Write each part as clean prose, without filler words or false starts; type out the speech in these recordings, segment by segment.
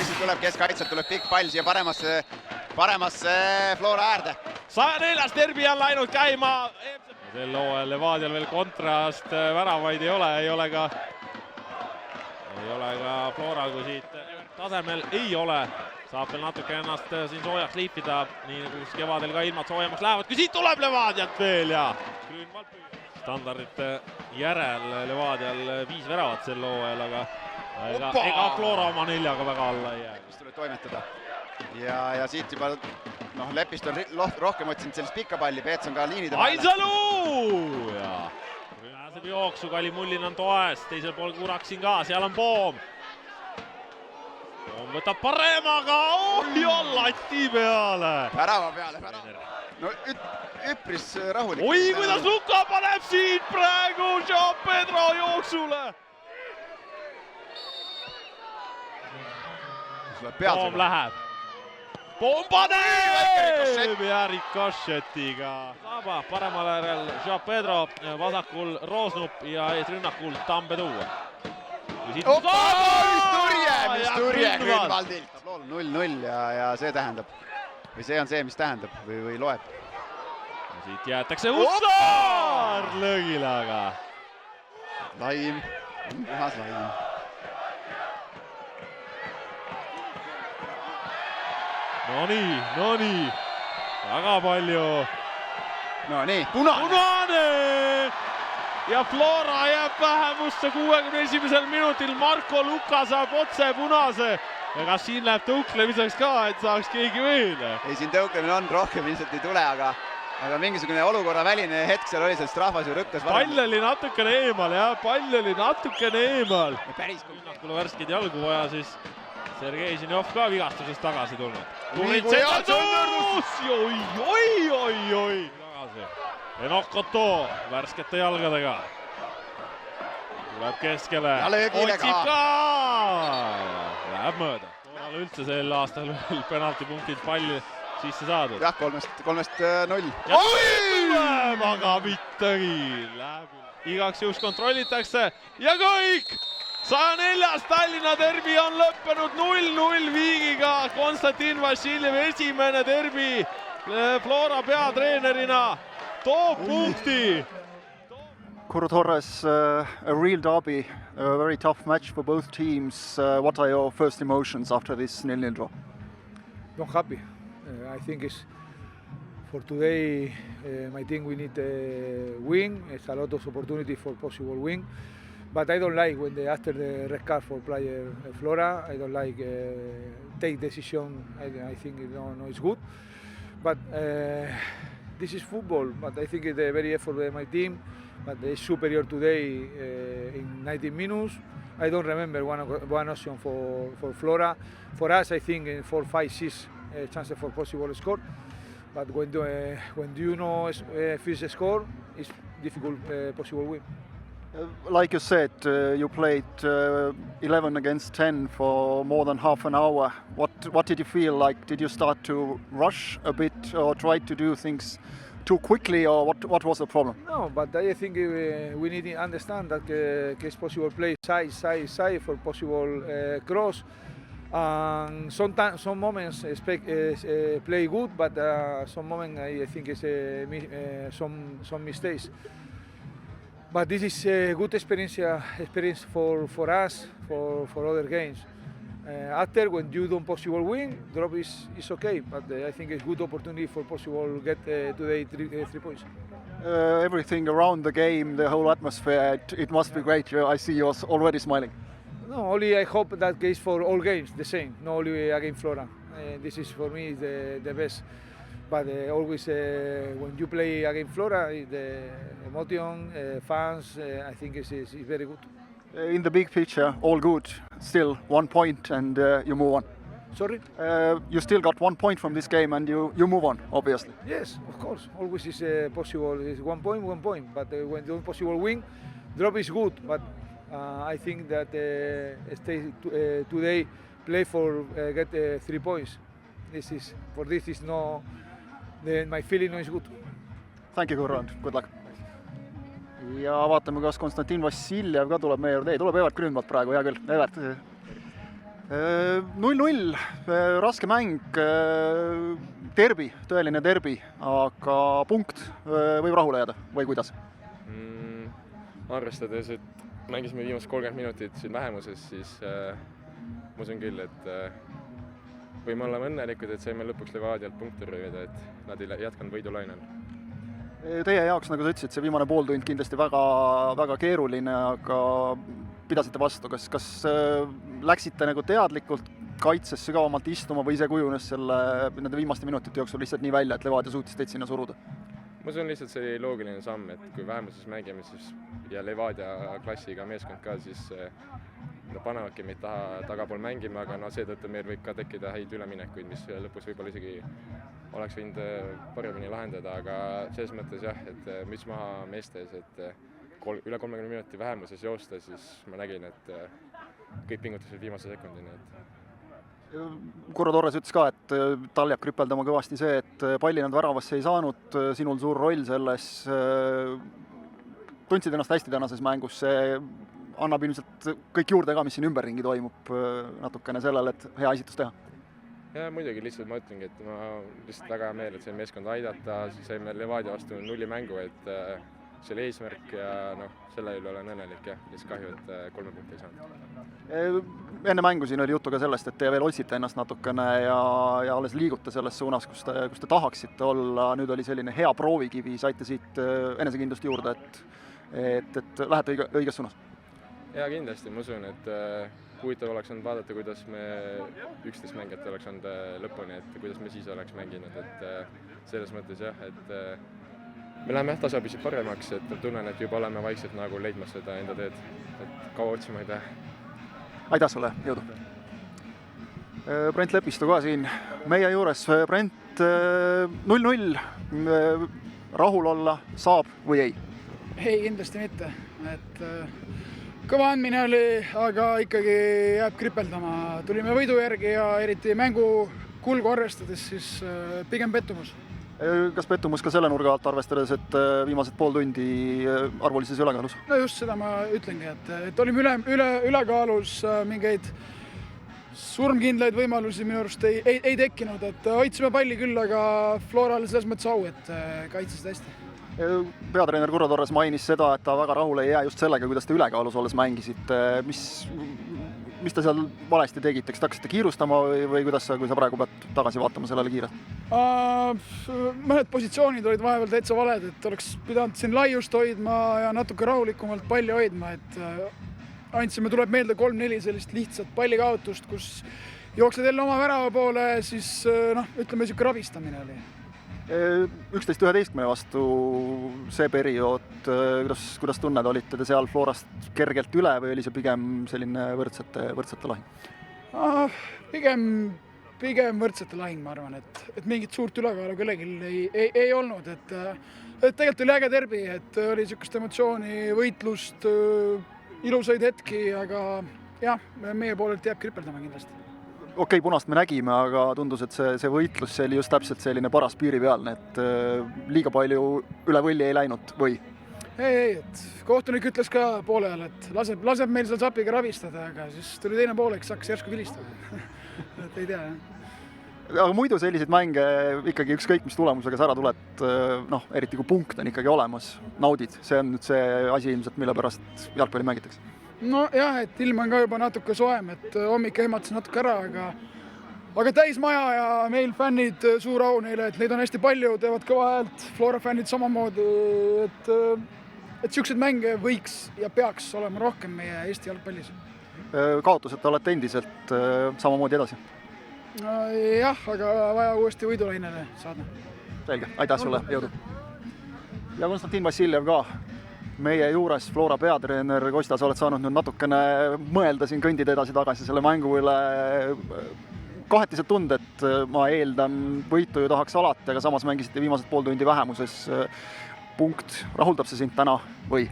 mis tuleb keskkaitselt, tuleb pikk pall siia paremasse Flora äärde. 104. derbi on läinud käima. Sel hooajal Levadial veel kontrast väravaid ei ole ka Floral, kui siit tasemel ei ole. Saab veel natuke ennast siin soojaks liipida, nii nagu kevadel ka ilmad soojemaks lähevad, kui siit tuleb Levadialt veel ja standardite järel Levadial 5 väravat sel hooajal, aga ega Flora oma 4-ga väga alla ei jää. Mis tuleb toimetada. Ja siit juba Lepist on rohkem otsinud sellist pikka palli, Peets on ka liinide vahele. Ainsalu! Ja pääseb jooksu, Kali Mullin on toes, teisel pool Kuraksin ka, seal on Poom. Poom võtab paremaga, ja lati peale. Värava peale. No üpris rahulik. Oi, kuidas Luka paneb siit praegu Joao Pedro jooksule. Poom läheb. Poom paneb ja rikošetiga. Saaba paremal äärel Joao Pedro, vasakul Roosnup ja eesrünnakul Tambetuu. Mis turje Grünwaldilt. 0-0 ja see tähendab, või see on see, mis tähendab või loeb. Siit jäetakse Ussar lõgilaga. Laim, puhas laim. No nii, väga palju. No nii, punane! Ja Flora jääb vähemusse 61. minutil, Marko Luka saab otse punase. Ja kas siin läheb tõuklemiseks ka, et saaks keegi veel? Ei, siin tõuklemine on, rohkem ilmselt ei tule, aga mingisugune olukorra väline hetk seal oli, sellest rahvas ju rükkas. Pall oli natukene eemal, jah, Päris kui värskeid jalgu vaja, siis Sergei Zinjov ka vigastusest tagasi tulnud. Oi. Enokoto värskete jalgadega. Tuleb keskele. Otsib ka. Läheb mööda. Toonal üldse sel aastal veel penaltipunktid palli sisse saadud. Jah, 3-0. Aga mittagi. Igaks juhuks kontrollitakse ja kõik! 104. Tallinna derbi on lõppenud 0-0 viigiga. Konstantin Vassiljev esimene derbi Flora peatreenerina toob punkti. Curro Torres, a real derby, a very tough match for both teams. What are your first emotions after this 0-0 draw? Not happy. I think it's for today. I think we need a win. It's a lot of opportunity for possible win. But I don't like when after the red card for player Flora. I don't like take decision. I think it's good. But this is football. But I think it's a very effort by my team. But they superior today in 90 minutes. I don't remember one option for Flora. For us, I think in 4, 5, 6 chances for possible score. But when you know first score, it's difficult possible win. Like you said, you played 11 against 10 for more than half an hour. What did you feel like? Did you start to rush a bit or try to do things too quickly, or what was the problem? No, but I think we need to understand that it's possible play side for possible cross. And sometimes, some moments play good, but some moments I think it's some mistakes. But this is a good experience for us, for other games. After, when you don't possible win, drop is okay, but I think it's good opportunity for possible get today 3 points. Everything around the game, the whole atmosphere, it must be great. I see you're already smiling. No, only I hope that case for all games the same, not only against Flora. This is for me the best. But always when you play against Flora, the emotion, fans, I think it's very good. In the big picture, all good. Still 1 point and you move on. Sorry? You still got 1 point from this game and you move on, obviously. Yes, of course. Always is possible. It's 1 point, 1 point. But when you possible win, drop is good. But I think that today play for get 3 points. This is no. My feeling is good. Thank you, Curro, and good luck. Ja vaatame, kas Konstantin Vassiljev ka tuleb meie juurde. Ei, tuleb Evert Grünwald praegu, hea küll. Evert, 0-0, raske mäng, derbi, tõeline derbi, aga punkt võib rahule jääda või kuidas? Arvestades, et mängisime viimased 30 minutit siin vähemuses, siis ma usun küll, et võime olla õnnelikud, et saime lõpuks Levadialt punkte röövida, et nad ei jätkanud võidulainel. Teie jaoks, nagu sa ütlesid, see viimane pooltund kindlasti väga, väga keeruline, aga pidasite vastu. Kas läksite nagu teadlikult kaitsesse ka omalt istuma või see kujunes nende viimaste minutite jooksul lihtsalt nii välja, et Levadia suutis teid sinna suruda? Ma usun lihtsalt see loogiline samm, et kui vähemuses mängime siis, ja Levadia klassiga meeskond ka, siis panevadki meid tagapool mängima, aga seetõttu meil võib ka tekkida häid üleminekuid, mis lõpus võib-olla isegi oleks võinud paremini lahendada, aga selles mõttes jah, et müts maha meestes, et üle 30 minuti vähemuses joosta, siis ma nägin, et kõik pingutused viimase sekundini. Kurro Torres ütles ka, et tal jääb kripeldama kõvasti see, et palli nad väravasse ei saanud, sinul suur roll selles, tundsid ennast hästi tänases mängus, see annab ilmselt kõik juurde ka, mis siin ümberringi toimub natukene sellele, et hea esitus teha. Ja muidugi lihtsalt ma ütlengi, et ma lihtsalt väga hea meel, et sain meeskonda aidata, siis saime Levadia vastu 0 mängu, et see oli eesmärk ja selle üle olen õnnelik ja lihtsalt kahju, et 3 punkti ei saanud. Enne mängu siin oli juttu ka sellest, et te veel otsite ennast natukene ja alles liigute selles suunas, kus te tahaksite olla. Nüüd oli selline hea proovikivi, saite siit enesekindlust juurde, et lähete õiges suunas. Ja kindlasti, ma usun, et huvitav oleks olnud vaadata, kuidas me 11 mängijat oleks olnud lõpuni, et kuidas me siis oleks mänginud, et selles mõttes jah, et me läheme tasapisi paremaks, et tunnen, et juba oleme vaikselt nagu leidmas seda enda teed, et kaua otsima ei pea. Aitäh sulle, jõudu! Brent Lepistu ka siin meie juures. Brent, 0-0, rahul olla saab või ei? Ei, kindlasti mitte. Et kõva andmine oli, aga ikkagi jääb kripeldama. Tulime võidu järgi ja eriti mängu kulgu arvestades, siis pigem pettumus. Kas pettumus ka selle nurga alt arvestades, et viimased pool tundi arvulises ülekaalus? No just seda ma ütlengi, et olime ülekaalus, mingeid surmkindlaid võimalusi minu arust ei tekkinud, et hoidsime palli küll, aga Floral selles mõttes au, et kaitsesid hästi. Peatreener Kurro Torres mainis seda, et ta väga rahule ei jää just sellega, kuidas te ülekaalus olles mängisite. Mis te seal valesti tegite? Kas te hakkasite kiirustama või kuidas kui sa praegu pead tagasi vaatama sellele kiirelt? Mõned positsioonid olid vahepeal täitsa valed, et oleks pidanud siin laiust hoidma ja natuke rahulikumalt palli hoidma, et andsime, tuleb meelde 3-4 sellist lihtsat pallikaotust, kus jooksed jälle oma värava poole, siis ütleme, niisugune rabistamine oli. 11-11 vastu see periood, kuidas tunned, olite te seal Florast kergelt üle või oli see pigem selline võrdsete lahing? Pigem võrdsete lahing, ma arvan, et mingit suurt ülekaalu kellelgi ei olnud, et tegelikult oli äge derbi, et oli niisugust emotsiooni, võitlust, ilusaid hetki, aga jah, meie poolelt jääb kripeldama kindlasti. Okei, punast me nägime, aga tundus, et see võitlus oli just täpselt selline paras piiripealne, et liiga palju üle võlli ei läinud või? Ei, et kohtunik ütles ka poole ajal, et laseb meil seal sapiga rabistada, aga siis tuli teine pooleks, hakkas järsku vilistada. Et ei tea, jah. Aga muidu selliseid mänge ikkagi ükskõik, mis tulemusega sa ära tuled, eriti kui punkt on ikkagi olemas, naudid. See on nüüd see asi ilmselt, mille pärast jalgpalli mängitakse. No jah, et ilm on ka juba natuke soem, et hommik ehmatas natuke ära, aga täis maja ja meil fännid, suur au neile, et neid on hästi palju, teevad kõva häält, Flora fännid samamoodi, et siukseid mänge võiks ja peaks olema rohkem meie Eesti jalgpallis. Kaotused te olete endiselt samamoodi edasi? Jah, aga vaja uuesti võidulainele saada. Selge, aitäh sulle, jõudu! Ja Konstantin Vassiljev ka meie juures, Flora peatreener. Kostja, sa oled saanud nüüd natukene mõelda siin, kõndida edasi-tagasi selle mängu üle. Kahetised tunded, ma eeldan, võitu ju tahaks alati, aga samas mängisite viimased pool tundi vähemuses. Punkt, rahuldab see sind täna või?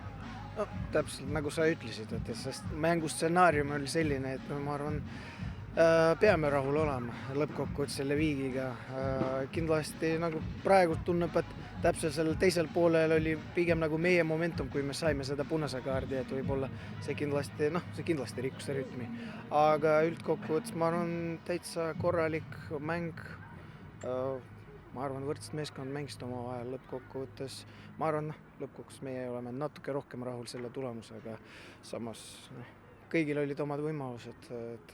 No, täpselt nagu sa ütlesid, et sest mängustsenaarium oli selline, et ma arvan, Peame rahul olema lõppkokkuvõttes selle viigiga. Kindlasti nagu praegu tunneb, et täpselt sellel teisel poolel oli pigem nagu meie momentum, kui me saime seda punase kaardi, et võib-olla see kindlasti rikkus see rütmi. Aga üldkokkuvõttes ma arvan täitsa korralik mäng. Ma arvan, võrdsed meeskond mängisid oma vahel lõppkokkuvõttes. Ma arvan, lõppkokkuvõttes meie oleme natuke rohkem rahul selle tulemusega. Samas kõigil olid omad võimalused, et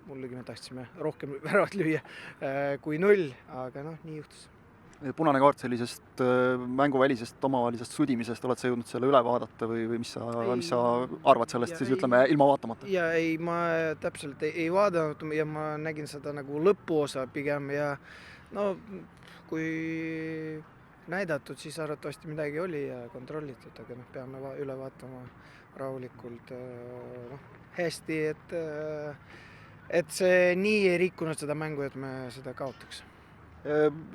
mullegi me tahtsime rohkem väravat lüüa kui 0, aga nii juhtus. Punane kaart sellisest mänguvälisest omavahelisest sudimisest, oled sa jõudnud selle üle vaadata või mis sa arvad sellest siis ütleme ilma vaatamata? Ja ei, ma täpselt ei vaadanud ja ma nägin seda nagu lõpuosa pigem ja kui näidatud, siis arvatavasti midagi oli ja kontrollitud, aga peame üle vaatama rahulikult hästi, et see nii ei rikkunud seda mängu, et me seda kaotaks.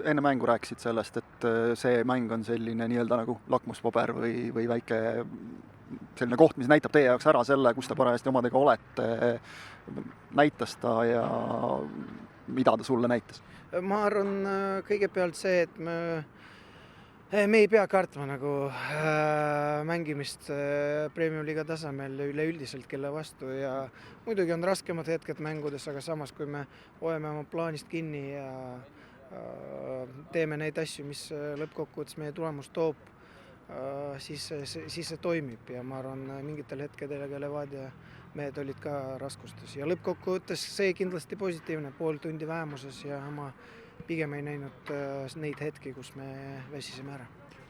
Enne mängu rääkisid sellest, et see mäng on selline nii-öelda nagu lakmuspaber või väike selline koht, mis näitab teie jaoks ära selle, kus te parajasti omadega olete, näitas ta ja mida ta sulle näitas? Ma arvan kõigepealt see, et me ei pea kartma nagu mängimist Premium-liiga tasemel üleüldiselt kelle vastu ja muidugi on raskemad hetked mängudes, aga samas kui me hoiame oma plaanist kinni ja teeme neid asju, mis lõppkokkuvõttes meie tulemus toob, siis see toimib ja ma arvan, mingitel hetkedel Levadia mehed olid ka raskustes ja lõppkokkuvõttes see kindlasti positiivne, pool tundi vähemuses ja ma pigem ei näinud neid hetki, kus me väsisime ära.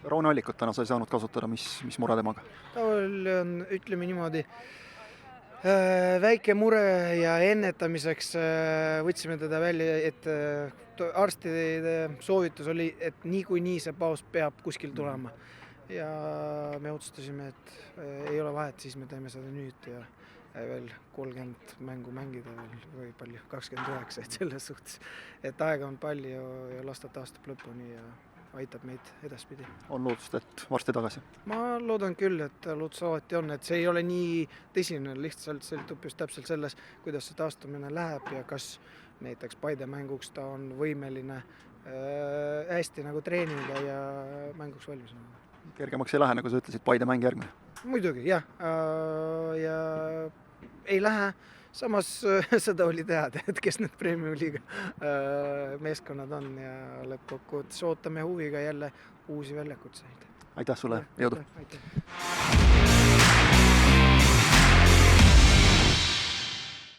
Rauno Allikut täna sa ei saanud kasutada, mis mure temaga? Ta on, ütleme niimoodi, väike mure ja ennetamiseks võtsime teda välja, et arstide soovitus oli, et niikuinii see paus peab kuskil tulema. Ja me otsustasime, et ei ole vahet, siis me teeme seda nüüd ja veel 30 mängu mängida või palju, 29, et selles suhtes, et aega on palju ja las ta taastub lõpuni ja aitab meid edaspidi. On lootust, et varsti tagasi? Ma loodan küll, et lootus alati on, et see ei ole nii tõsine, lihtsalt sõltub just täpselt selles, kuidas see taastumine läheb ja kas näiteks Paide mänguks ta on võimeline hästi nagu treenida ja mänguks valmis on. Kergemaks ei lähe, nagu sa ütlesid, Paide mäng järgmine? Muidugi, jah. Ja ei lähe, samas seda oli teada, et kes need Premium-liiga meeskonnad on ja lõppkokkuvõttes ootame huviga jälle uusi väljakutseid. Aitäh sulle, jõudu! Aitäh!